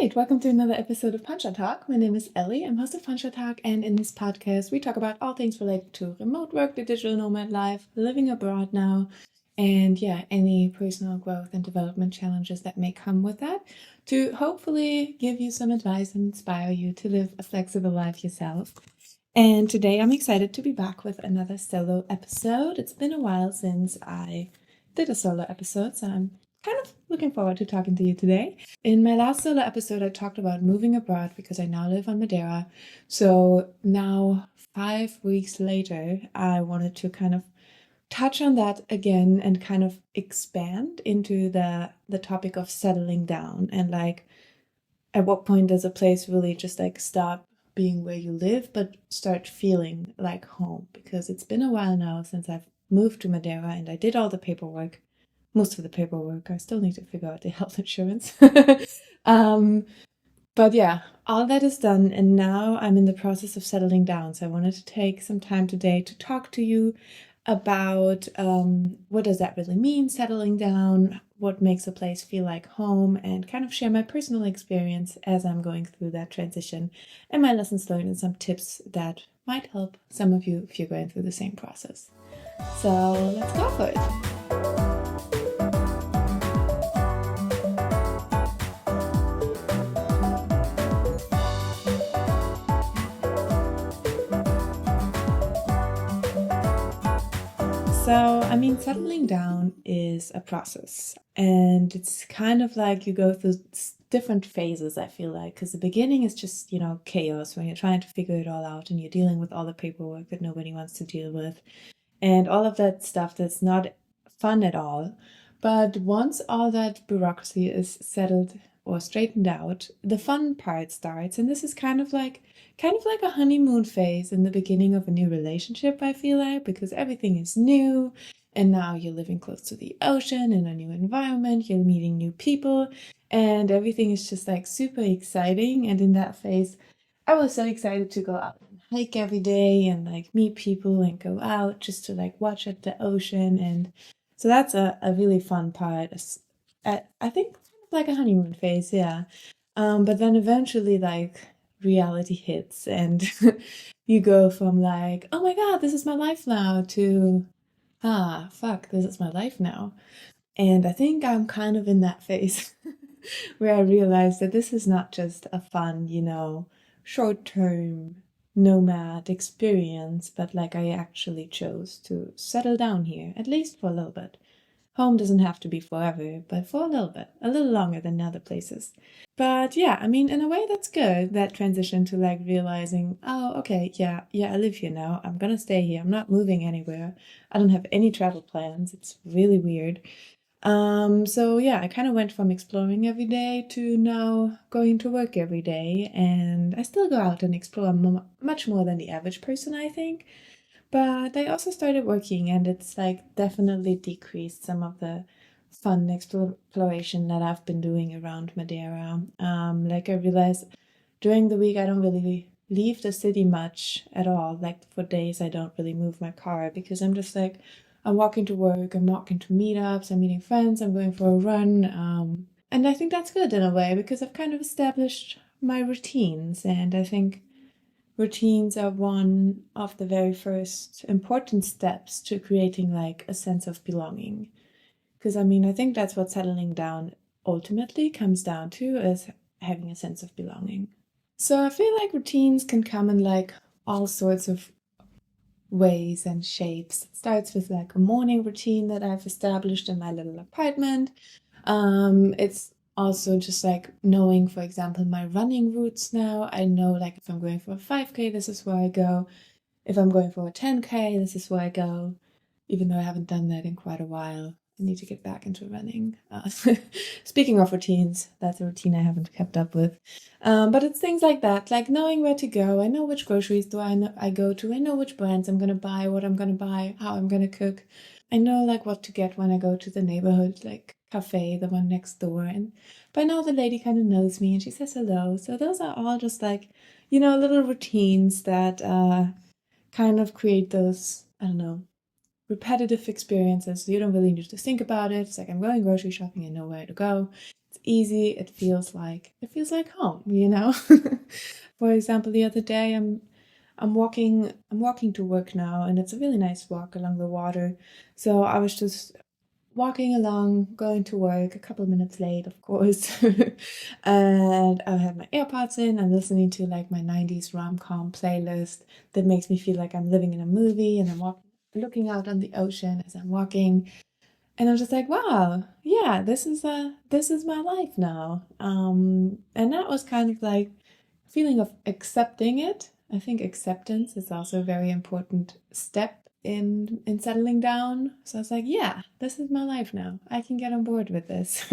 Great, welcome to another episode of Poncha Talk. My name is Ellie, I'm host of Poncha Talk, and in this podcast we talk about all things related to remote work, the digital nomad life, living abroad now, and any personal growth and development challenges that may come with that, to hopefully give you some advice and inspire you to live a flexible life yourself. And today I'm excited to be back with another solo episode. It's been a while since I did a solo episode, so I'm kind of looking forward to talking to you today. In my last solo episode, I talked about moving abroad because I now live on Madeira. So now, 5 weeks later, I wanted to kind of touch on that again and kind of expand into the topic of settling down and like at what point does a place really just like stop being where you live but start feeling like home, because it's been a while now since I've moved to Madeira and I did all the paperwork. Most of the paperwork. I still need to figure out the health insurance. But yeah, all that is done, and now I'm in the process of settling down. So I wanted to take some time today to talk to you about what does that really mean, settling down, what makes a place feel like home, and kind of share my personal experience as I'm going through that transition and my lessons learned and some tips that might help some of you if you're going through the same process. So let's go for it. So, settling down is a process, and it's kind of like you go through different phases, I feel like, because the beginning is just, chaos when you're trying to figure it all out and you're dealing with all the paperwork that nobody wants to deal with and all of that stuff that's not fun at all. But once all that bureaucracy is settled or straightened out, the fun part starts, and this is kind of like a honeymoon phase in the beginning of a new relationship, I feel like, because everything is new and now you're living close to the ocean in a new environment, you're meeting new people, and everything is just like super exciting. And in that phase, I was so excited to go out and hike every day and like meet people and go out just to like watch at the ocean. And so that's a really fun part. I think kind of like a honeymoon phase, yeah. But then eventually like reality hits and you go from like, oh my God, this is my life now, to fuck, this is my life now. And I think I'm kind of in that phase where I realized that this is not just a fun, short-term nomad experience, but like I actually chose to settle down here, at least for a little bit. Home doesn't have to be forever, but for a little bit, a little longer than other places. But yeah, in a way that's good, that transition to like realizing, oh, okay, yeah, I live here now. I'm gonna stay here. I'm not moving anywhere. I don't have any travel plans. It's really weird. So yeah, I kind of went from exploring every day to now going to work every day, and I still go out and explore much more than the average person, I think. But I also started working, and it's like definitely decreased some of the fun exploration that I've been doing around Madeira. Like I realized during the week I don't really leave the city much at all. Like for days I don't really move my car because I'm just like, I'm walking to work, I'm walking to meetups, I'm meeting friends, I'm going for a run. And I think that's good in a way because I've kind of established my routines, and I think routines are one of the very first important steps to creating like a sense of belonging. Because I think that's what settling down ultimately comes down to, is having a sense of belonging. So I feel like routines can come in like all sorts of ways and shapes. It starts with like a morning routine that I've established in my little apartment. It's also just like knowing, for example, my running routes now. I know like if I'm going for a 5K, this is where I go. If I'm going for a 10K, this is where I go. Even though I haven't done that in quite a while. I need to get back into running. Speaking of routines, that's a routine I haven't kept up with. But it's things like that, like knowing where to go. I know which groceries I go to. I know which brands I'm going to buy, what I'm going to buy, how I'm going to cook. I know like what to get when I go to the neighborhood, like cafe, the one next door. And by now the lady kind of knows me and she says hello. So those are all just like, little routines that kind of create those, I don't know, repetitive experiences. So you don't really need to think about it. It's like I'm going grocery shopping, I know where to go. It's easy. It feels like home, you know? For example, the other day I'm walking to work now, and it's a really nice walk along the water. So I was just walking along, going to work, a couple of minutes late, of course. And I had my AirPods in. I'm listening to like my 90s rom-com playlist that makes me feel like I'm living in a movie, and I'm looking out on the ocean as I'm walking. And I'm just like, wow, yeah, this is my life now. And that was kind of like feeling of accepting it. I think acceptance is also a very important step in settling down. So I was like, yeah, this is my life now. I can get on board with this.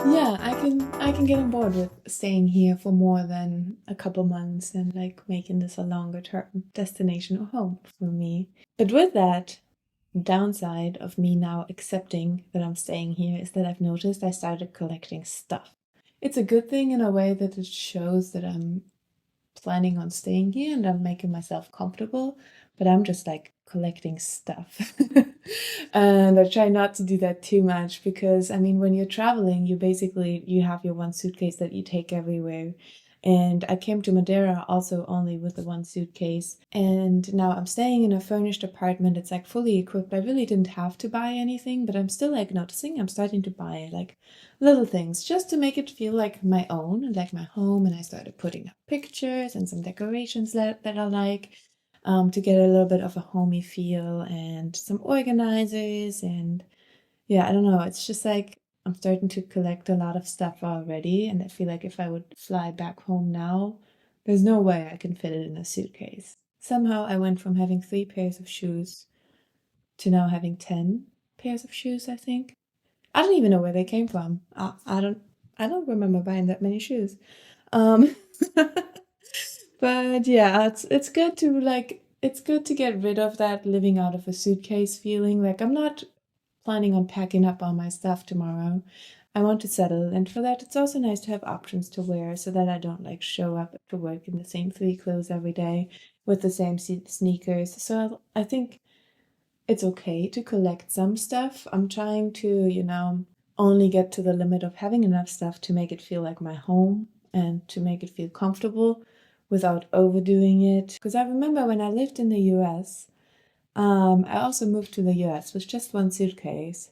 Yeah, I can get on board with staying here for more than a couple months and like making this a longer term destination or home for me. But with that, downside of me now accepting that I'm staying here is that I've noticed I started collecting stuff. It's a good thing in a way that it shows that I'm planning on staying here and I'm making myself comfortable, but I'm just like collecting stuff. And I try not to do that too much because I mean when you're traveling, you have your one suitcase that you take everywhere. And I came to Madeira also only with the one suitcase. And now I'm staying in a furnished apartment. It's like fully equipped. I really didn't have to buy anything, but I'm still like noticing I'm starting to buy like little things just to make it feel like my own and like my home. And I started putting up pictures and some decorations that I like, to get a little bit of a homey feel, and some organizers. And yeah, I don't know. It's just like I'm starting to collect a lot of stuff already. And I feel like if I would fly back home now, there's no way I can fit it in a suitcase. Somehow I went from having 3 pairs of shoes to now having 10 pairs of shoes, I think. I don't even know where they came from. I don't remember buying that many shoes. Um, but yeah, it's good to like it's good to get rid of that living out of a suitcase feeling. Like I'm not planning on packing up all my stuff tomorrow. I want to settle, and for that, it's also nice to have options to wear so that I don't like show up to work in the same 3 clothes every day with the same sneakers. So I think it's okay to collect some stuff. I'm trying to, only get to the limit of having enough stuff to make it feel like my home and to make it feel comfortable without overdoing it. Because I remember when I lived in the US, I also moved to the US with just one suitcase.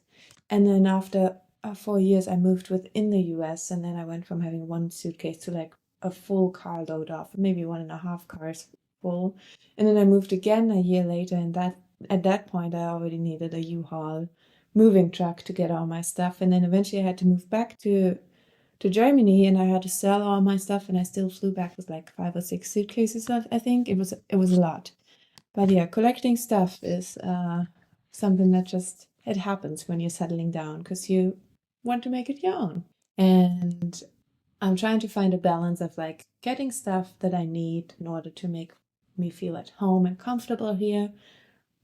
And then after 4 years, I moved within the US. And then I went from having one suitcase to like a full carload of maybe 1.5 cars full. And then I moved again a year later. And that at that point, I already needed a U-Haul moving truck to get all my stuff. And then eventually I had to move back to Germany, and I had to sell all my stuff. And I still flew back with like 5 or 6 suitcases. I think it was a lot. But yeah, collecting stuff is something that just it happens when you're settling down because you want to make it your own. And I'm trying to find a balance of like getting stuff that I need in order to make me feel at home and comfortable here,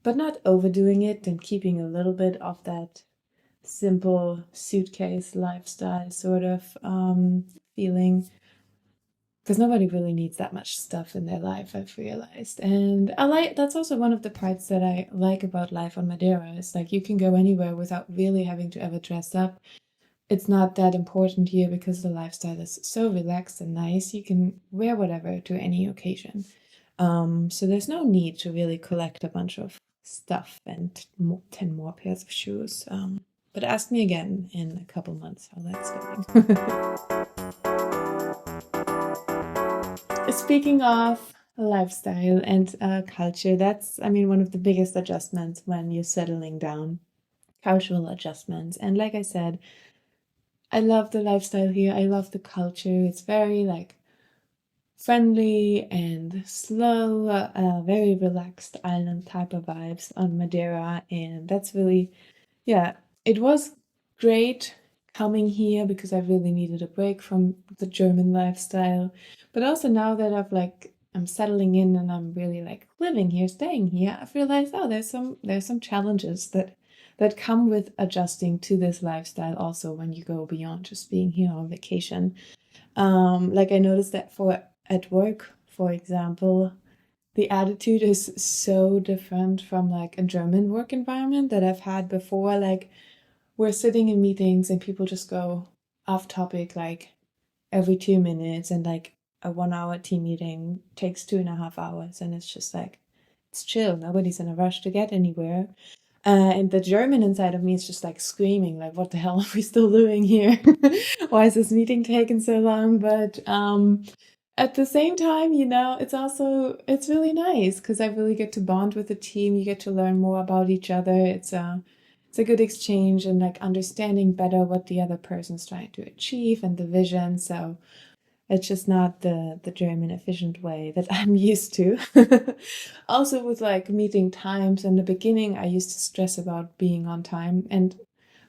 but not overdoing it and keeping a little bit of that simple suitcase lifestyle sort of feeling, because nobody really needs that much stuff in their life, I've realized. And I like that's also one of the parts that I like about life on Madeira. Is like you can go anywhere without really having to ever dress up. It's not that important here because the lifestyle is so relaxed and nice. You can wear whatever to any occasion. So there's no need to really collect a bunch of stuff and 10 more pairs of shoes. But ask me again in a couple months how that's going. Speaking of lifestyle and culture, that's, I mean, one of the biggest adjustments when you're settling down, cultural adjustments. And like I said, I love the lifestyle here. I love the culture. It's very like friendly and slow, very relaxed island type of vibes on Madeira. And that's really, yeah, it was great coming here because I really needed a break from the German lifestyle. But also now that I'm settling in and I'm really like living here, staying here, I've realized, oh, there's some challenges that come with adjusting to this lifestyle also when you go beyond just being here on vacation. Like I noticed that for at work, for example, the attitude is so different from like a German work environment that I've had before. Like we're sitting in meetings and people just go off topic like every 2 minutes, and like a 1 hour team meeting takes 2.5 hours, and it's just like it's chill. Nobody's in a rush to get anywhere. And the German inside of me is just like screaming, like, what the hell are we still doing here? Why is this meeting taking so long? But at the same time, it's really nice because I really get to bond with the team. You get to learn more about each other. It's a good exchange and like understanding better what the other person's trying to achieve and the vision. So it's just not the German efficient way that I'm used to. Also with like meeting times in the beginning, I used to stress about being on time, and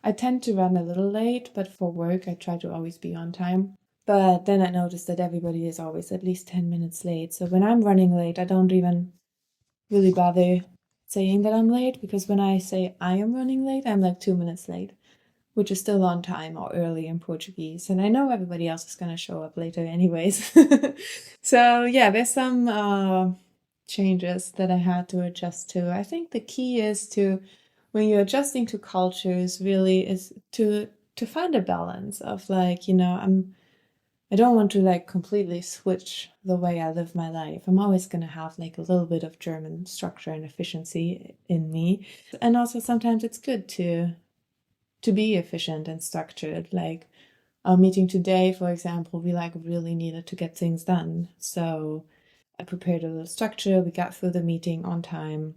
I tend to run a little late, but for work I try to always be on time. But then I noticed that everybody is always at least 10 minutes late. So when I'm running late, I don't even really bother saying that I'm late, because when I say I am running late, I'm like 2 minutes late, which is still on time or early in Portuguese. And I know everybody else is going to show up later anyways. So yeah, there's some changes that I had to adjust to. I think the key is to, when you're adjusting to cultures, really is to find a balance of like, I don't want to like completely switch the way I live my life. I'm always going to have like a little bit of German structure and efficiency in me. And also sometimes it's good to be efficient and structured. Like our meeting today, for example, we like really needed to get things done. So I prepared a little structure. We got through the meeting on time.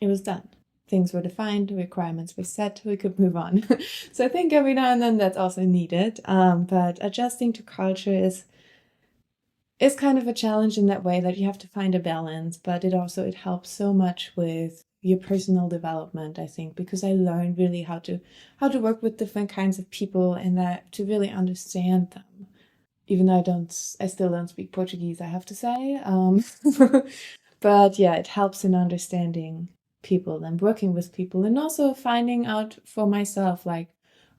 It was done. Things were defined, the requirements were set, we could move on. So I think every now and then that's also needed. But adjusting to culture is kind of a challenge in that way that you have to find a balance, but it helps so much with your personal development, I think, because I learned really how to work with different kinds of people, and that to really understand them. Even though I still don't speak Portuguese, I have to say. But yeah, it helps in understanding people and working with people, and also finding out for myself, like,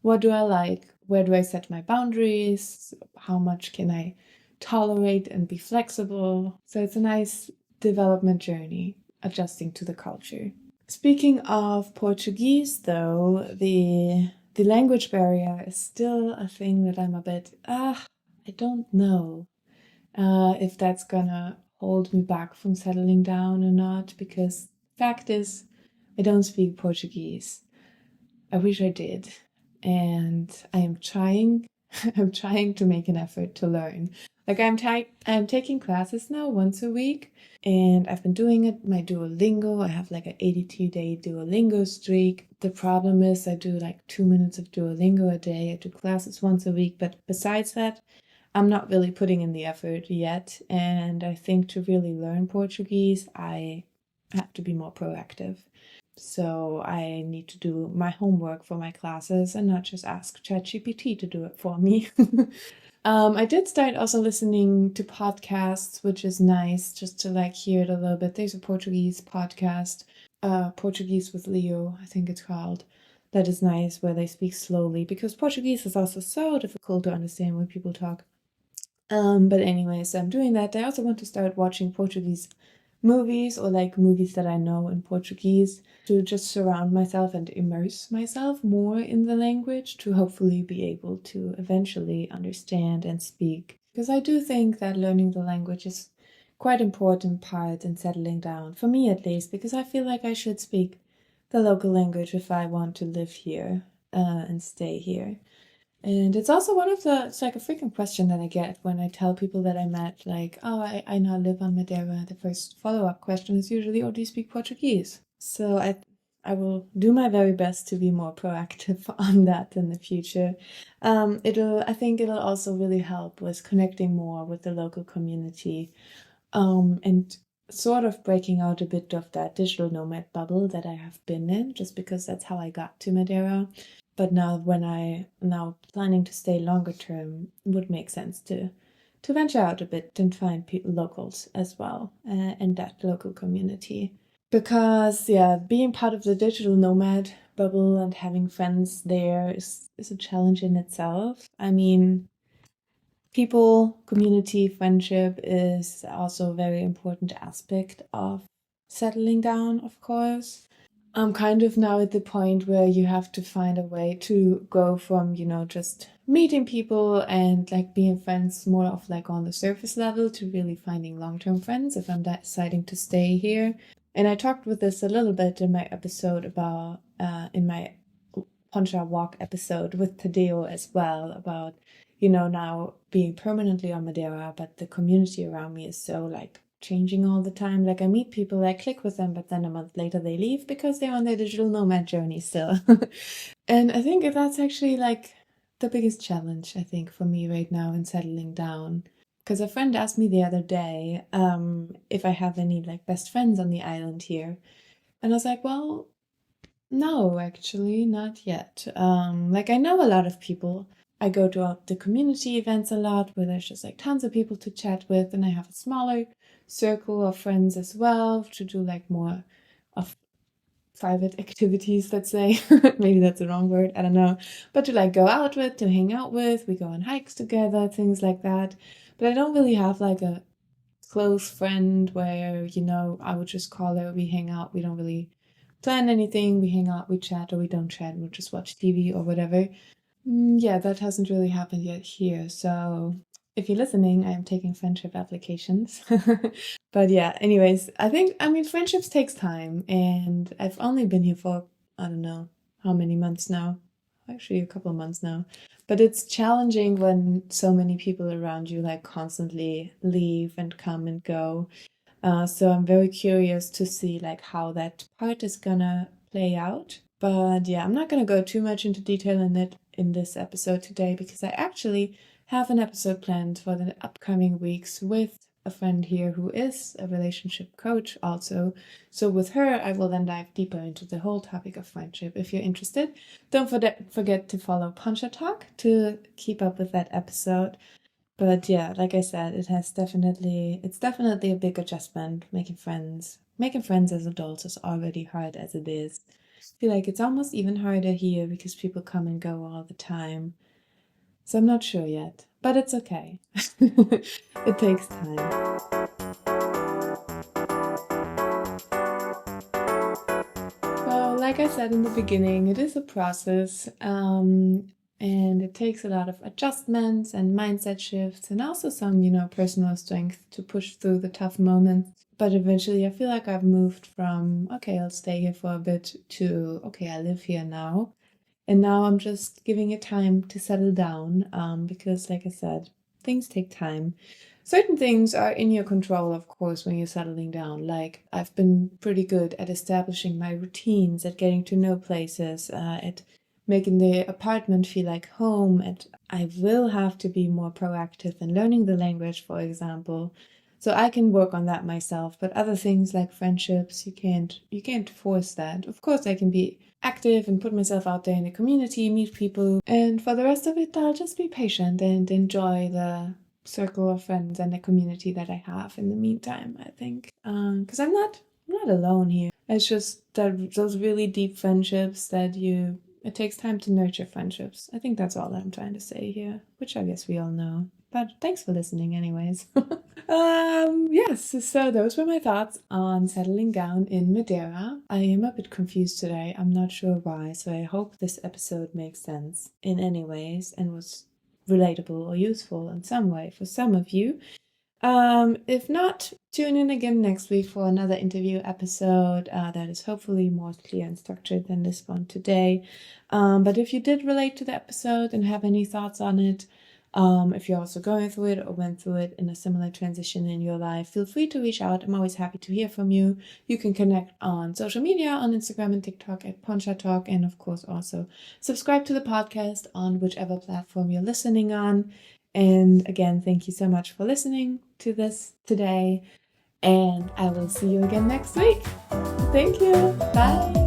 what do I like? Where do I set my boundaries? How much can I tolerate and be flexible? So it's a nice development journey, adjusting to the culture. Speaking of Portuguese, though, the language barrier is still a thing that I'm a bit, I don't know if that's gonna hold me back from settling down or not, because fact is, I don't speak Portuguese. I wish I did, and I am trying. I'm trying to make an effort to learn. Like I'm taking classes now once a week, and I've been doing it. My Duolingo, I have like an 82-day Duolingo streak. The problem is I do like 2 minutes of Duolingo a day. I do classes once a week, but besides that, I'm not really putting in the effort yet. And I think to really learn Portuguese, I have to be more proactive. So I need to do my homework for my classes and not just ask ChatGPT to do it for me. I did start also listening to podcasts, which is nice just to like hear it a little bit. There's a Portuguese podcast, Portuguese with Leo, I think it's called. That is nice, where they speak slowly, because Portuguese is also so difficult to understand when people talk. But anyways, I'm doing that. I also want to start watching Portuguese movies, or like movies that I know in Portuguese, to just surround myself and immerse myself more in the language, to hopefully be able to eventually understand and speak. Because I do think that learning the language is quite important part in settling down, for me at least, because I feel like I should speak the local language if I want to live here and stay here. And it's like a frequent question that I get when I tell people that I met, like, oh, I now live on Madeira. The first follow-up question is usually, oh, do you speak Portuguese? So I will do my very best to be more proactive on that in the future. I think it'll also really help with connecting more with the local community, and sort of breaking out a bit of that digital nomad bubble that I have been in, just because that's how I got to Madeira. But now planning to stay longer term, it would make sense to venture out a bit and find locals as well, and that local community. Because yeah, being part of the digital nomad bubble and having friends there is a challenge in itself. I mean, People, community, friendship is also a very important aspect of settling down, of course. I'm kind of now at the point where you have to find a way to go from, just meeting people and like being friends more of like on the surface level to really finding long-term friends if I'm deciding to stay here. And I talked with this a little bit in my episode about, in my Poncha Walk episode with Tadeo as well about, now being permanently on Madeira, but the community around me is so like changing all the time. Like I meet people, I click with them, but then a month later they leave because they're on their digital nomad journey still. And I think that's actually like the biggest challenge, I think, for me right now in settling down. Because a friend asked me the other day if I have any like best friends on the island here. And I was like, well, no, actually, not yet. Like I know a lot of people. I go to the community events a lot where there's just like tons of people to chat with, and I have a smaller circle of friends as well to do like more of private activities, let's say. Maybe that's the wrong word, I don't know. But to like go out with, to hang out with, we go on hikes together, things like that. But I don't really have like a close friend where, I would just call her, we hang out, we don't really plan anything, we hang out, we chat, or we don't chat, we'll just watch TV or whatever. Yeah, that hasn't really happened yet here. So if you're listening, I am taking friendship applications. But yeah, anyways, friendships takes time, and I've only been here for, I don't know how many months now. Actually, a couple of months now. But it's challenging when so many people around you like constantly leave and come and go. So I'm very curious to see like how that part is gonna play out. But yeah, I'm not gonna go too much into detail in it in this episode today because I actually have an episode planned for the upcoming weeks with a friend here who is a relationship coach also. So with her, I will then dive deeper into the whole topic of friendship. If you're interested, don't forget to follow Poncha Talk to keep up with that episode. But yeah, like I said, it's definitely a big adjustment making friends. Making friends as adults is already hard as it is. I feel like it's almost even harder here because people come and go all the time. So I'm not sure yet, but it's okay. It takes time. Well, like I said in the beginning, it is a process, and it takes a lot of adjustments and mindset shifts and also some, personal strength to push through the tough moments. But eventually, I feel like I've moved from, okay, I'll stay here for a bit to, okay, I live here now. And now I'm just giving it time to settle down because, like I said, things take time. Certain things are in your control, of course, when you're settling down. Like, I've been pretty good at establishing my routines, at getting to know places, at making the apartment feel like home. And I will have to be more proactive in learning the language, for example. So I can work on that myself. But other things like friendships, you can't force that. Of course, I can be active and put myself out there in the community, meet people. And for the rest of it, I'll just be patient and enjoy the circle of friends and the community that I have in the meantime, I think. Because I'm not alone here. It's just that those really deep friendships it takes time to nurture friendships. I think that's all I'm trying to say here, which I guess we all know. But thanks for listening anyways. Yes, so those were my thoughts on settling down in Madeira. I am a bit confused today. I'm not sure why, so I hope this episode makes sense in any ways and was relatable or useful in some way for some of you. If not, tune in again next week for another interview episode that is hopefully more clear and structured than this one today. But if you did relate to the episode and have any thoughts on it, if you're also going through it or went through it in a similar transition in your life, feel free to reach out. I'm always happy to hear from you. You can connect on social media, on Instagram and TikTok at Poncha Talk, and of course also subscribe to the podcast on whichever platform you're listening on. And again, thank you so much for listening to this today, and I will see you again next week. Thank you. Bye.